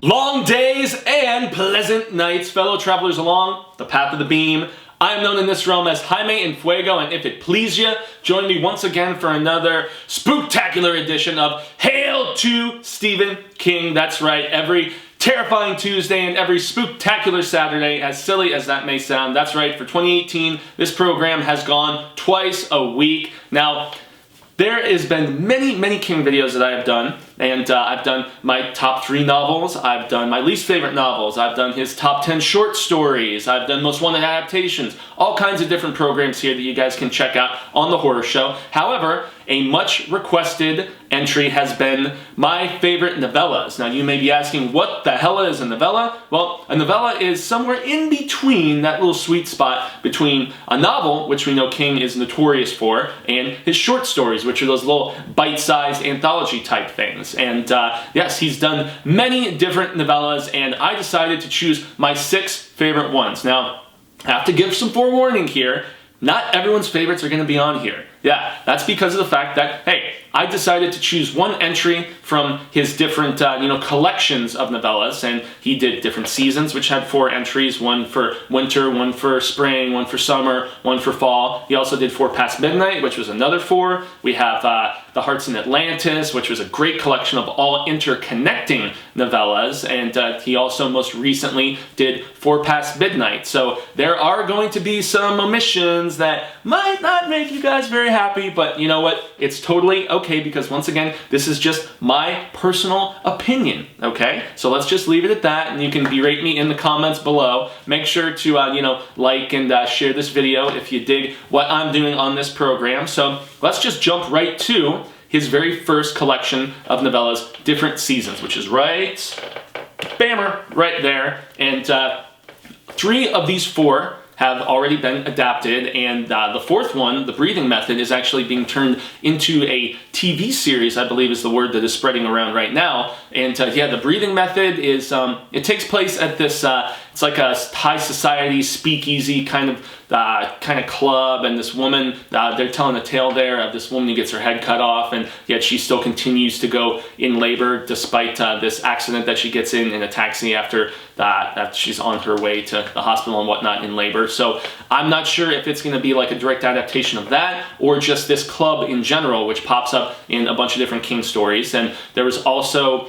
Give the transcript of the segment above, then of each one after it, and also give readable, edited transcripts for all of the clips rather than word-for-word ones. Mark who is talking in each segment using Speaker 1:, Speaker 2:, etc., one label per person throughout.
Speaker 1: Long days and pleasant nights, fellow travelers along the path of the beam. I am known in this realm as Jaime and Fuego, and if it please you, join me once again for another spooktacular edition of Hail to Stephen King. That's right, every terrifying Tuesday and every spooktacular Saturday, as silly as that may sound. That's right, for 2018, this program has gone twice a week. Now, there has been many King videos that I have done, and I've done my top 3 novels, I've done my least favorite novels, I've done his top 10 short stories, I've done most wanted adaptations, all kinds of different programs here that you guys can check out on the horror show. However, a much requested entry has been my favorite novellas. Now you may be asking, what the hell is a novella? Well, a novella is somewhere in between, that little sweet spot between a novel, which we know King is notorious for, and his short stories, which are those little bite-sized anthology type things. And yes, he's done many different novellas, and I decided to choose my 6 favorite ones. Now, I have to give some forewarning here. Not everyone's favorites are going to be on here. Yeah, that's because of the fact that, hey, I decided to choose one entry from his different, collections of novellas, and he did different seasons, which had 4 entries, one for winter, one for spring, one for summer, one for fall. He also did 4 Past Midnight, which was another 4. We have The Hearts in Atlantis, which was a great collection of all interconnecting novellas, and he also most recently did 4 Past Midnight. So there are going to be some omissions that might not make you guys very happy, but you know what? It's totally okay, because once again, this is just my personal opinion, okay? So let's just leave it at that, and you can berate me in the comments below. Make sure to, like and share this video if you dig what I'm doing on this program. So let's just jump right to his very first collection of novellas, Different Seasons, which is right, bammer, right there. And 3 of these 4 have already been adapted, and the 4th one, The Breathing Method, is actually being turned into a TV series, I believe is the word that is spreading around right now. And yeah, The Breathing Method is, it takes place at this, it's like a high society speakeasy kind of club, and this woman, they're telling a tale there of this woman who gets her head cut off, and yet she still continues to go in labor despite this accident that she gets in a taxi after that she's on her way to the hospital and whatnot in labor. So I'm not sure if it's going to be like a direct adaptation of that, or just this club in general, which pops up in a bunch of different King stories. And there was also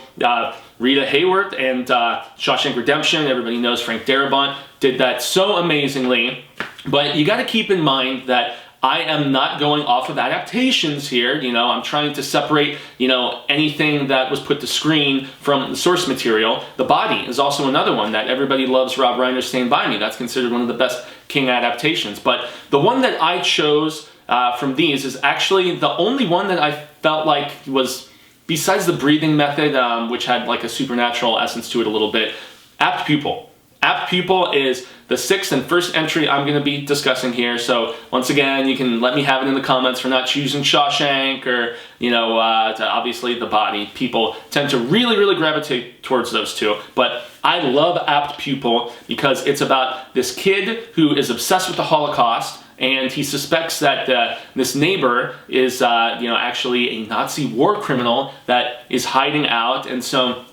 Speaker 1: Rita Hayworth and Shawshank Redemption. Everybody knows Frank Darabont did that so amazingly. But you got to keep in mind that I am not going off of adaptations here. I'm trying to separate, anything that was put to screen from the source material. The Body is also another one that everybody loves. Rob Reiner's Stand By Me. That's considered one of the best King adaptations. But the one that I chose from these is actually the only one that I felt like was, besides The Breathing Method, which had like a supernatural essence to it a little bit, Apt Pupil. Apt Pupil is the 6th and first entry I'm going to be discussing here. So once again, you can let me have it in the comments for not choosing Shawshank or, obviously The Body. People tend to really gravitate towards those 2. But I love Apt Pupil because it's about this kid who is obsessed with the Holocaust, and he suspects that this neighbor is, actually a Nazi war criminal that is hiding out, and so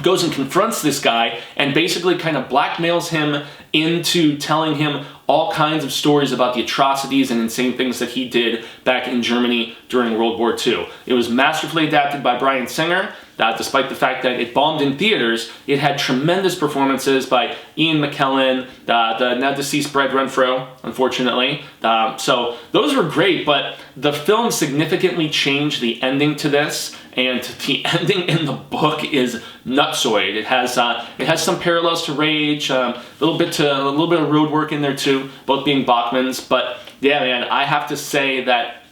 Speaker 1: goes and confronts this guy and basically kind of blackmails him into telling him all kinds of stories about the atrocities and insane things that he did back in Germany during World War II. It was masterfully adapted by Bryan Singer. Despite the fact that it bombed in theaters, it had tremendous performances by Ian McKellen, the now deceased Brad Renfro, unfortunately. So those were great, but the film significantly changed the ending to this, and the ending in the book is nutsoid. It has some parallels to Rage, a little bit of road work in there too, both being Bachman's. But yeah, man, I have to say that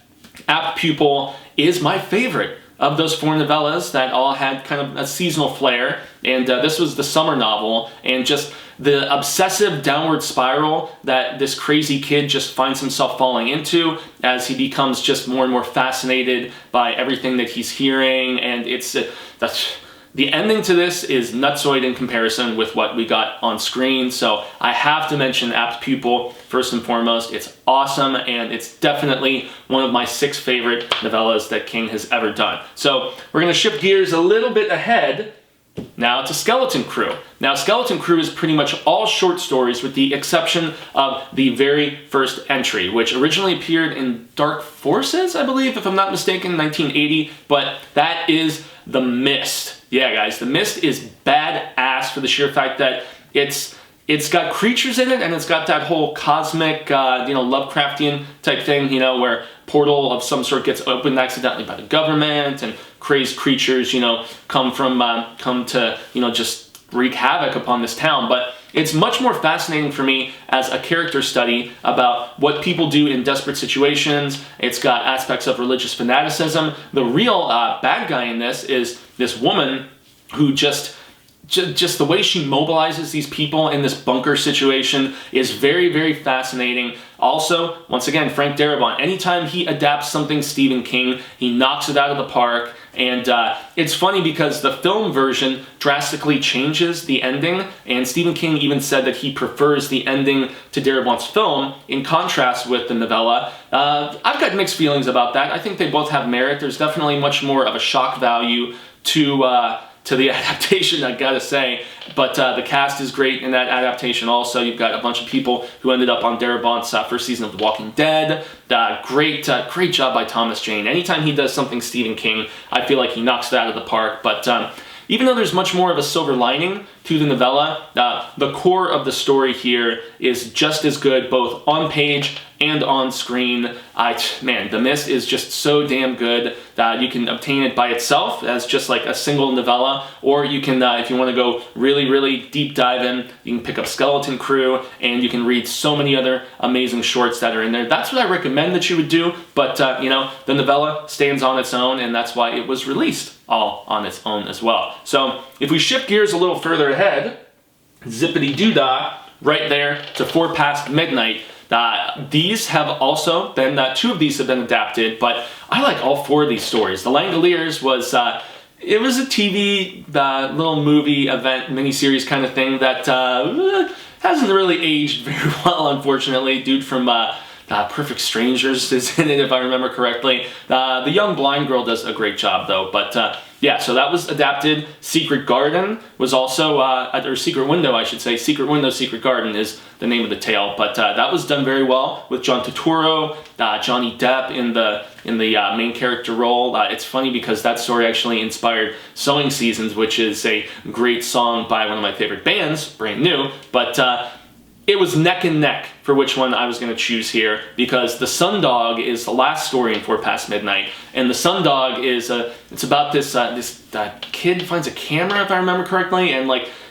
Speaker 1: Apt Pupil is my favorite of those 4 novellas that all had kind of a seasonal flair. And this was the summer novel, and just the obsessive downward spiral that this crazy kid just finds himself falling into as he becomes just more and more fascinated by everything that he's hearing. And the ending to this is nutsoid in comparison with what we got on screen. So I have to mention Apt Pupil first and foremost. It's awesome, and it's definitely one of my 6 favorite novellas that King has ever done. So we're going to shift gears a little bit ahead Now to Skeleton Crew. Now Skeleton Crew is pretty much all short stories with the exception of the very first entry, which originally appeared in Dark Forces, I believe, if I'm not mistaken, 1980, but that is The Mist. Yeah, guys, The Mist is badass for the sheer fact that it's got creatures in it, and it's got that whole cosmic, Lovecraftian type thing, where portal of some sort gets opened accidentally by the government, and crazed creatures, come to, just wreak havoc upon this town. But it's much more fascinating for me as a character study about what people do in desperate situations. It's got aspects of religious fanaticism. The real bad guy in this is this woman who just the way she mobilizes these people in this bunker situation is very, very fascinating. Also, once again, Frank Darabont, anytime he adapts something Stephen King, he knocks it out of the park. And it's funny because the film version drastically changes the ending, and Stephen King even said that he prefers the ending to Darabont's film in contrast with the novella. I've got mixed feelings about that. I think they both have merit. There's definitely much more of a shock value to the adaptation, I gotta say, but the cast is great in that adaptation also. You've got a bunch of people who ended up on Darabont's first season of The Walking Dead. Great job by Thomas Jane. Anytime he does something Stephen King, I feel like he knocks it out of the park, but even though there's much more of a silver lining to the novella, the core of the story here is just as good, both on page and on screen. Man, The Mist is just so damn good that you can obtain it by itself as just like a single novella, or you can, if you want to go really, really deep dive in, you can pick up Skeleton Crew, and you can read so many other amazing shorts that are in there. That's what I recommend that you would do, but the novella stands on its own, and that's why it was released all on its own as well. So if we shift gears a little further ahead, zippity-doo-dah, right there to 4 Past Midnight. These have also been, 2 of these have been adapted, but I like all 4 of these stories. The Langoliers was, it was a TV, little movie event, miniseries kind of thing that hasn't really aged very well, unfortunately. Dude from Perfect Strangers is in it, if I remember correctly. The young blind girl does a great job, though, but yeah, so that was adapted. Secret Garden was also, or Secret Window, I should say. Secret Window, Secret Garden is the name of the tale, but that was done very well with John Turturro, Johnny Depp in the main character role. It's funny because that story actually inspired Sowing Seasons, which is a great song by one of my favorite bands, brand new, but it was neck and neck for which one I was going to choose here, because The Sundog is the last story in 4 Past Midnight, and The Sundog is it's about this kid finds a camera, if I remember correctly, and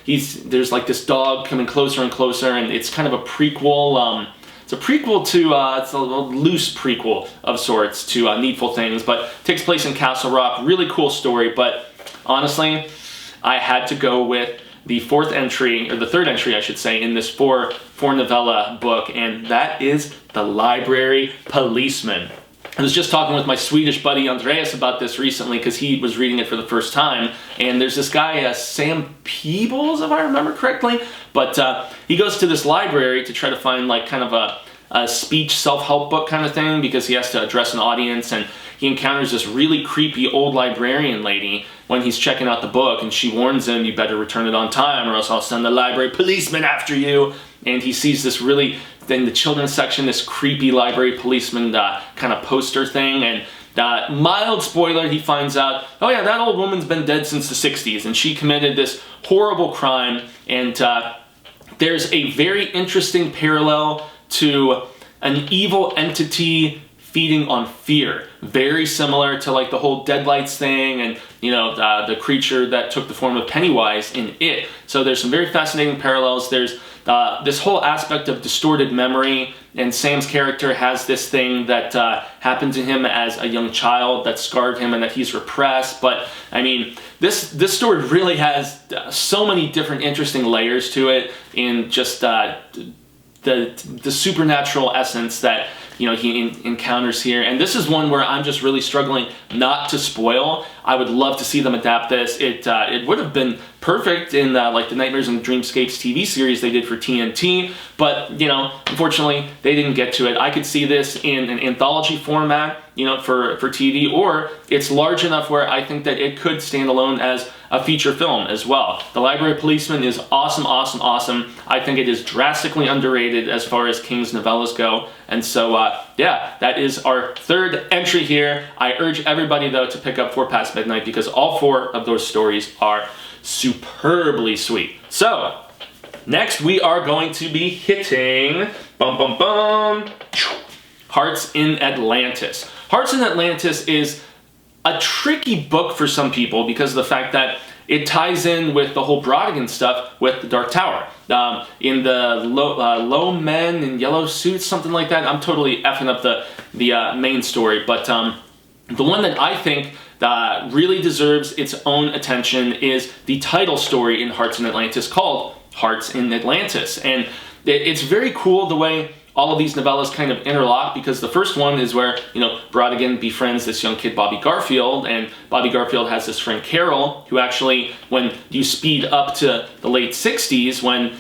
Speaker 1: there's like this dog coming closer and closer, and it's kind of a prequel. It's a prequel to, it's a loose prequel of sorts to Needful Things, but takes place in Castle Rock. Really cool story, but honestly, I had to go with the 4th entry, or the 3rd entry, I should say, in this four novella book, and that is The Library Policeman. I was just talking with my Swedish buddy Andreas about this recently because he was reading it for the first time, and there's this guy, Sam Peebles, if I remember correctly, but he goes to this library to try to find kind of a speech self-help book kind of thing, because he has to address an audience, and he encounters this really creepy old librarian lady when he's checking out the book, and she warns him, you better return it on time or else I'll send the library policeman after you. And he sees this really, in the children's section, this creepy library policeman kind of poster thing, and mild spoiler, he finds out, oh yeah, that old woman's been dead since the 60s, and she committed this horrible crime, and there's a very interesting parallel to an evil entity feeding on fear. Very similar to the whole Deadlights thing, and the creature that took the form of Pennywise in It. So there's some very fascinating parallels. There's this whole aspect of distorted memory, and Sam's character has this thing that happened to him as a young child that scarred him and that he's repressed. But I mean, this story really has so many different interesting layers to it, in just the supernatural essence that he encounters here. And this is one where I'm just really struggling not to spoil. I would love to see them adapt this. It would have been perfect in like the Nightmares and Dreamscapes TV series they did for TNT, but unfortunately they didn't get to it. I could see this in an anthology format, for TV, or it's large enough where I think that it could stand alone as a feature film as well. The Library Policeman is awesome, awesome, awesome. I think it is drastically underrated as far as King's novellas go. And so, yeah, that is our third entry here. I urge everybody, though, to pick up 4 Past Midnight because all 4 of those stories are superbly sweet. So, next we are going to be hitting Hearts in Atlantis. Hearts in Atlantis is a tricky book for some people because of the fact that it ties in with the whole Brodigan stuff with the Dark Tower. In the low men in yellow suits, something like that. I'm totally effing up the main story, but the one that I think really deserves its own attention is the title story in Hearts in Atlantis called Hearts in Atlantis. And it's very cool the way all of these novellas kind of interlock, because the first one is where, Brodigan befriends this young kid, Bobby Garfield, and Bobby Garfield has this friend, Carol, who actually, when you speed up to the late 60s, when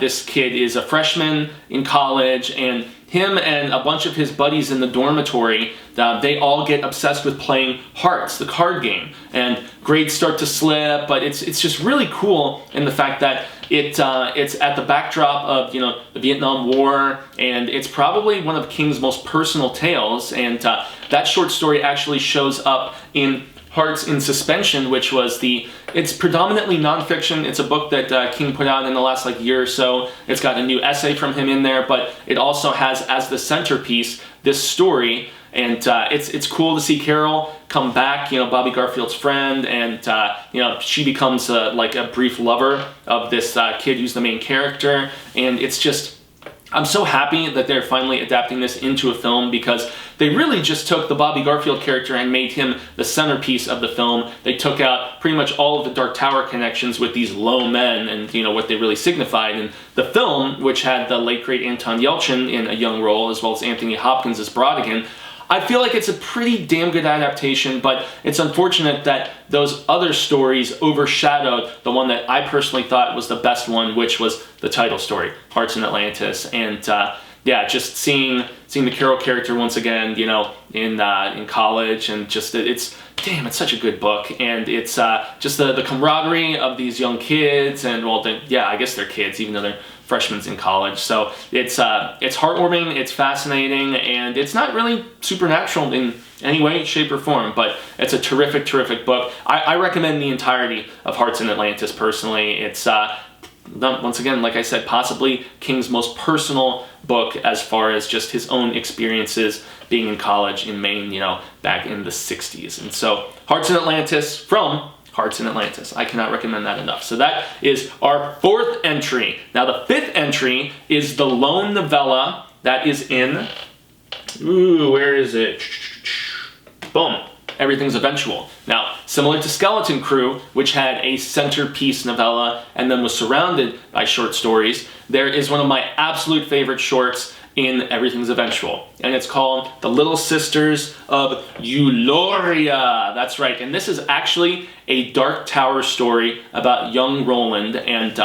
Speaker 1: this kid is a freshman in college, and him and a bunch of his buddies in the dormitory, they all get obsessed with playing Hearts, the card game, and grades start to slip, but it's just really cool in the fact that it's at the backdrop of the Vietnam War, and it's probably one of King's most personal tales, and that short story actually shows up in Hearts in Suspension, which was it's predominantly nonfiction. It's a book that King put out in the last year or so. It's got a new essay from him in there, but it also has as the centerpiece this story, and it's cool to see Carol come back, Bobby Garfield's friend, and she becomes like a brief lover of this kid who's the main character, and it's just, I'm so happy that they're finally adapting this into a film, because they really just took the Bobby Garfield character and made him the centerpiece of the film. They took out pretty much all of the Dark Tower connections with these low men and what they really signified. And the film, which had the late great Anton Yelchin in a young role, as well as Anthony Hopkins as Brodigan, I feel like it's a pretty damn good adaptation, but it's unfortunate that those other stories overshadowed the one that I personally thought was the best one, which was the title story, Hearts in Atlantis. And yeah, just seeing the Carol character once again, in college, and just it's such a good book, and it's just the camaraderie of these young kids, and I guess they're kids even though they're freshmen in college. So it's heartwarming, it's fascinating, and it's not really supernatural in any way, shape, or form, but it's a terrific, terrific book. I recommend the entirety of Hearts in Atlantis personally. It's once again, like I said, possibly King's most personal book as far as just his own experiences being in college in Maine, back in the 60s. And so Hearts in Atlantis from Hearts in Atlantis. I cannot recommend that enough. So that is our 4th entry. Now the 5th entry is the lone novella that is in, where is it? Boom. Everything's Eventual. Now, similar to Skeleton Crew, which had a centerpiece novella and then was surrounded by short stories, there is one of my absolute favorite shorts in Everything's Eventual, and it's called The Little Sisters of Eulalia. That's right, and this is actually a Dark Tower story about young Roland, and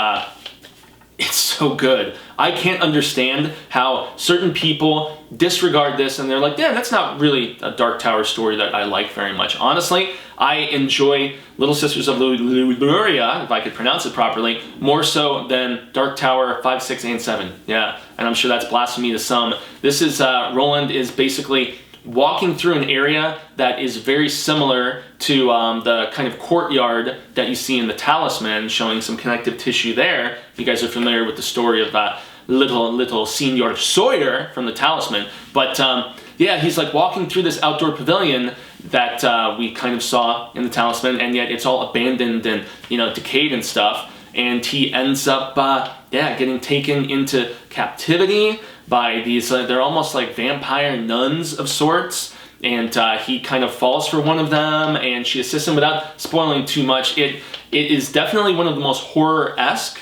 Speaker 1: it's so good. I can't understand how certain people disregard this and they're like, yeah, that's not really a Dark Tower story that I like very much. Honestly, I enjoy Little Sisters of Eulalia, if I could pronounce it properly, more so than Dark Tower 5, 6, and 7. Yeah, and I'm sure that's blasphemy to some. This is, Roland is basically walking through an area that is very similar to the kind of courtyard that you see in the Talisman, showing some connective tissue there. You guys are familiar with the story of little Senor Sawyer from the Talisman. But yeah, he's like walking through this outdoor pavilion that we kind of saw in the Talisman, and yet it's all abandoned and decayed and stuff. And he ends up getting taken into captivity by these, they're almost like vampire nuns of sorts, and he kind of falls for one of them, and she assists him without spoiling too much. It is definitely one of the most horror-esque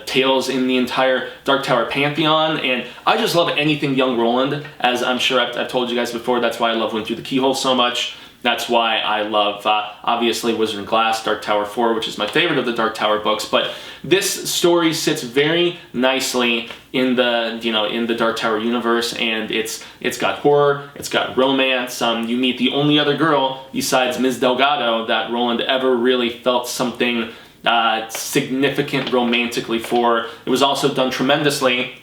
Speaker 1: tales in the entire Dark Tower pantheon, and I just love anything young Roland, as I'm sure I've told you guys before. That's why I love Wind Through the Keyhole so much. That's why I love, obviously, Wizard and Glass, Dark Tower 4, which is my favorite of the Dark Tower books. But this story sits very nicely in the, in the Dark Tower universe, and it's got horror, it's got romance. You meet the only other girl besides Ms. Delgado that Roland ever really felt something significant romantically for. It was also done tremendously,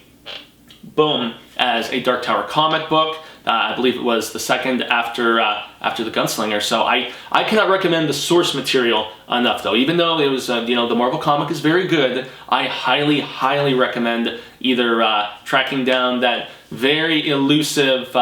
Speaker 1: boom, as a Dark Tower comic book. I believe it was the second after the Gunslinger. So I cannot recommend the source material enough, though. Even though it was, the Marvel comic is very good, I highly, highly recommend either tracking down that very elusive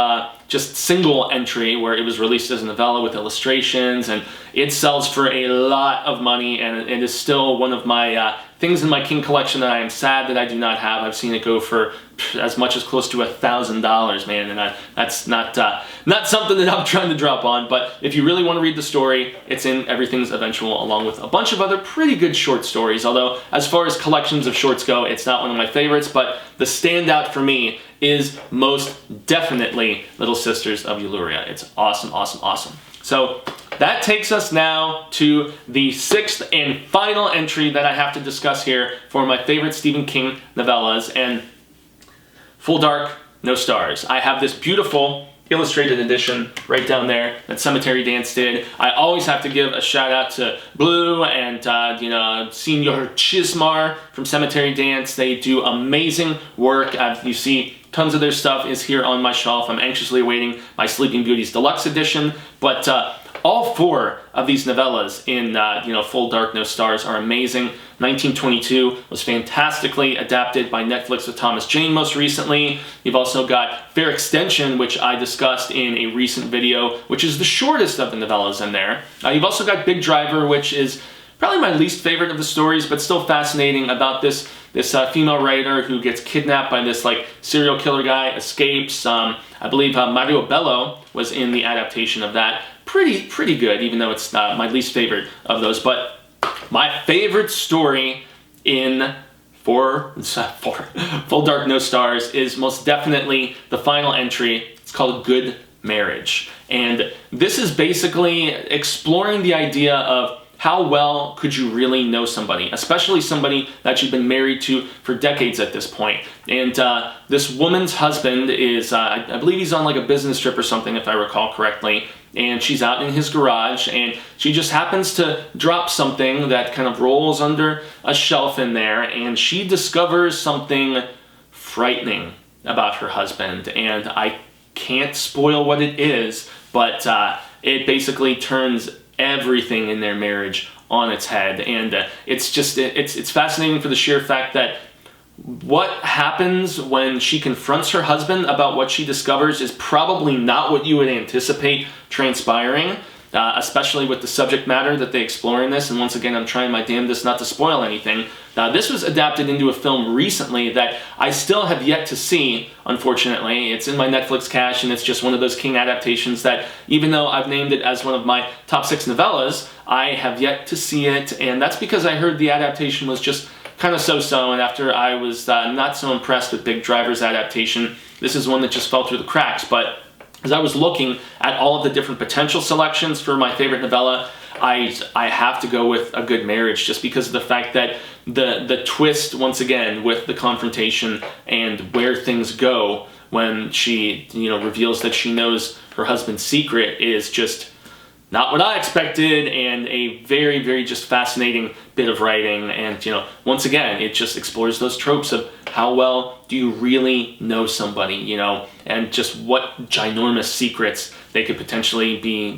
Speaker 1: just single entry where it was released as a novella with illustrations, and it sells for a lot of money, and it is still one of my things in my King collection that I am sad that I do not have. I've seen it go for as much as close to $1,000, man, and that's not something that I'm trying to drop on. But if you really want to read the story, it's in Everything's Eventual, along with a bunch of other pretty good short stories. Although, as far as collections of shorts go, it's not one of my favorites, but the standout for me is most definitely Little Sisters of Eluria. It's awesome, awesome, awesome. So that takes us now to the sixth and final entry that I have to discuss here for my favorite Stephen King novellas, and Full Dark, No Stars. I have this beautiful illustrated edition right down there that Cemetery Dance did. I always have to give a shout out to Blue and Senior Chismar from Cemetery Dance. They do amazing work. You see tons of their stuff is here on my shelf. I'm anxiously awaiting my Sleeping Beauties Deluxe Edition, but all four of these novellas in Full Dark, No Stars are amazing. 1922 was fantastically adapted by Netflix with Thomas Jane most recently. You've also got Fair Extension, which I discussed in a recent video, which is the shortest of the novellas in there. You've also got Big Driver, which is probably my least favorite of the stories, but still fascinating, about this female writer who gets kidnapped by this serial killer guy, escapes. I believe Mario Bello was in the adaptation of that. Pretty good, even though it's my least favorite of those. But my favorite story in Full Dark, No Stars is most definitely the final entry. It's called Good Marriage. And this is basically exploring the idea of how well could you really know somebody, especially somebody that you've been married to for decades at this point. And this woman's husband is, I believe he's on a business trip or something, if I recall correctly, and she's out in his garage, and she just happens to drop something that kind of rolls under a shelf in there, and she discovers something frightening about her husband. And I can't spoil what it is, but it basically turns everything in their marriage on its head. And it's fascinating for the sheer fact that what happens when she confronts her husband about what she discovers is probably not what you would anticipate transpiring, especially with the subject matter that they explore in this. And once again, I'm trying my damnedest not to spoil anything. This was adapted into a film recently that I still have yet to see, unfortunately. It's in my Netflix cache, and it's just one of those King adaptations that, even though I've named it as one of my top 6 novellas, I have yet to see it. And that's because I heard the adaptation was just kind of so-so, and after I was not so impressed with Big Driver's adaptation, this is one that just fell through the cracks. But as I was looking at all of the different potential selections for my favorite novella, I have to go with A Good Marriage, just because of the fact that the twist, once again, with the confrontation and where things go when she reveals that she knows her husband's secret is just not what I expected, and a very, very just fascinating bit of writing. And, once again, it just explores those tropes of how well do you really know somebody, and just what ginormous secrets they could potentially be,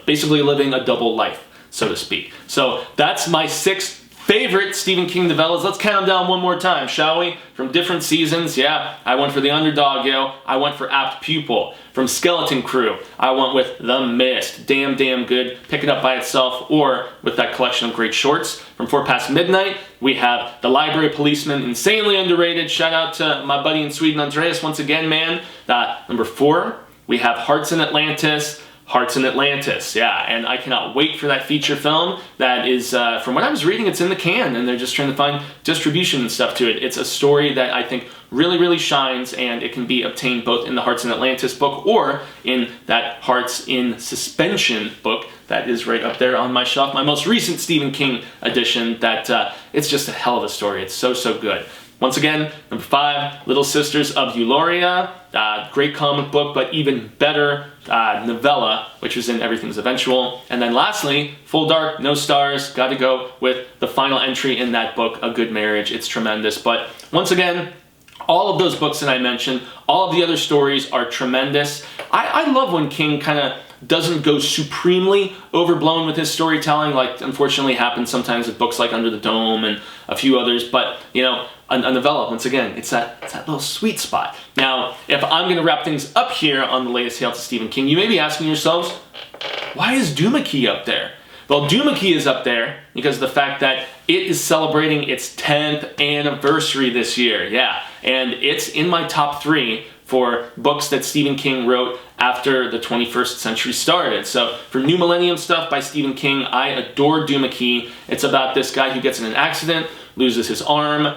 Speaker 1: basically living a double life, so to speak. So that's my 6 favorite Stephen King novellas. Let's count them down one more time, shall we? From different seasons, yeah, I went for The Underdog, I went for Apt Pupil. From Skeleton Crew, I went with The Mist. Damn good. Pick it up by itself or with that collection of great shorts. From 4 Past Midnight, we have The Library Policeman, insanely underrated. Shout out to my buddy in Sweden, Andreas, once again, man. Number 4, we have Hearts in Atlantis. Hearts in Atlantis, yeah, and I cannot wait for that feature film. That is, from what I was reading, it's in the can, and they're just trying to find distribution and stuff to it. It's a story that I think really, really shines, and it can be obtained both in the Hearts in Atlantis book or in that Hearts in Suspension book that is right up there on my shelf. My most recent Stephen King edition, that it's just a hell of a story. It's so, so good. Once again, number 5, Little Sisters of Eulalia. Great comic book, but even better novella, which was in Everything's Eventual. And then lastly, Full Dark, No Stars. Got to go with the final entry in that book, A Good Marriage. It's tremendous. But once again, all of those books that I mentioned, all of the other stories are tremendous. I love when King kind of doesn't go supremely overblown with his storytelling, like unfortunately happens sometimes with books like Under the Dome and a few others, but you know, a novella, once again, it's that little sweet spot. Now, if I'm going to wrap things up here on the latest Hail to Stephen King, you may be asking yourselves, why is Doomakey up there? Well, Doomakey is up there because of the fact that it is celebrating its 10th anniversary this year, yeah, and it's in my top 3 for books that Stephen King wrote after the 21st century started. So for New Millennium stuff by Stephen King, I adore Doomakey. It's about this guy who gets in an accident, loses his arm.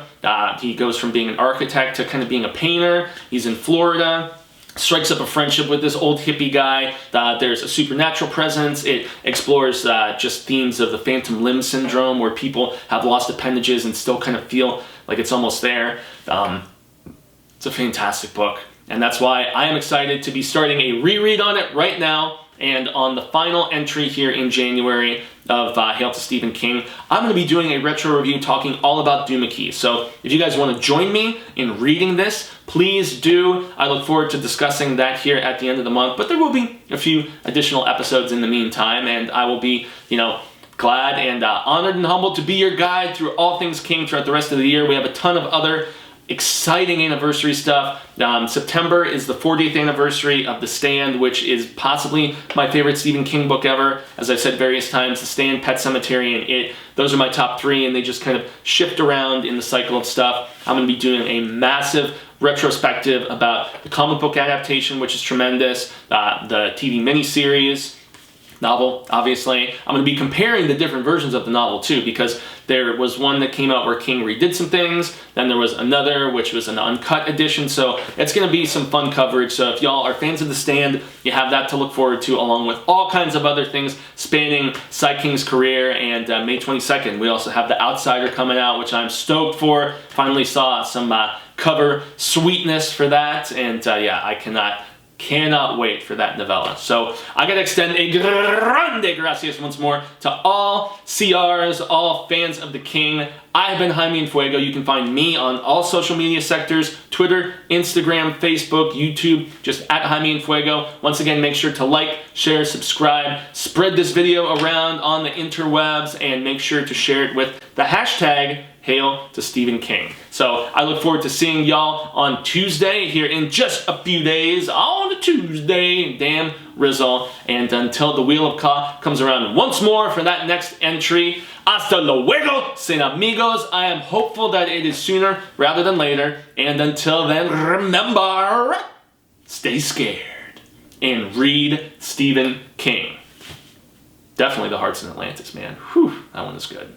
Speaker 1: He goes from being an architect to kind of being a painter. He's in Florida, strikes up a friendship with this old hippie guy. There's a supernatural presence. It explores just themes of the phantom limb syndrome, where people have lost appendages and still kind of feel like it's almost there. It's a fantastic book. And that's why I am excited to be starting a reread on it right now. And on the final entry here in January of Hail to Stephen King, I'm going to be doing a retro review talking all about Doomakey. So if you guys want to join me in reading this, please do. I look forward to discussing that here at the end of the month. But there will be a few additional episodes in the meantime, and I will be, you know, glad and honored and humbled to be your guide through all things King throughout the rest of the year. We have a ton of other exciting anniversary stuff. September is the 40th anniversary of The Stand, which is possibly my favorite Stephen King book ever. As I've said various times, The Stand, Pet Sematary, and It. Those are my top 3, and they just kind of shift around in the cycle of stuff. I'm going to be doing a massive retrospective about the comic book adaptation, which is tremendous, the TV miniseries, novel, obviously. I'm going to be comparing the different versions of the novel too, because there was one that came out where King redid some things, then there was another which was an uncut edition, so it's going to be some fun coverage. So if y'all are fans of The Stand, you have that to look forward to, along with all kinds of other things spanning Cy King's career. And May 22nd, we also have The Outsider coming out, which I'm stoked for. Finally saw some cover sweetness for that, and yeah, I cannot wait for that novella. So I gotta extend a grande gracias once more to all CRs, all fans of the King. I have been Jaime and Fuego. You can find me on all social media sectors, Twitter, Instagram, Facebook, YouTube, just at Jaime and Fuego. Once again, make sure to like, share, subscribe, spread this video around on the interwebs, and make sure to share it with the hashtag Hail to Stephen King. So I look forward to seeing y'all on Tuesday here in just a few days. On a Tuesday, damn Rizzle. And until the Wheel of Ka comes around once more for that next entry, hasta luego, sin amigos. I am hopeful that it is sooner rather than later. And until then, remember, stay scared and read Stephen King. Definitely The Hearts in Atlantis, man. Whew, that one is good.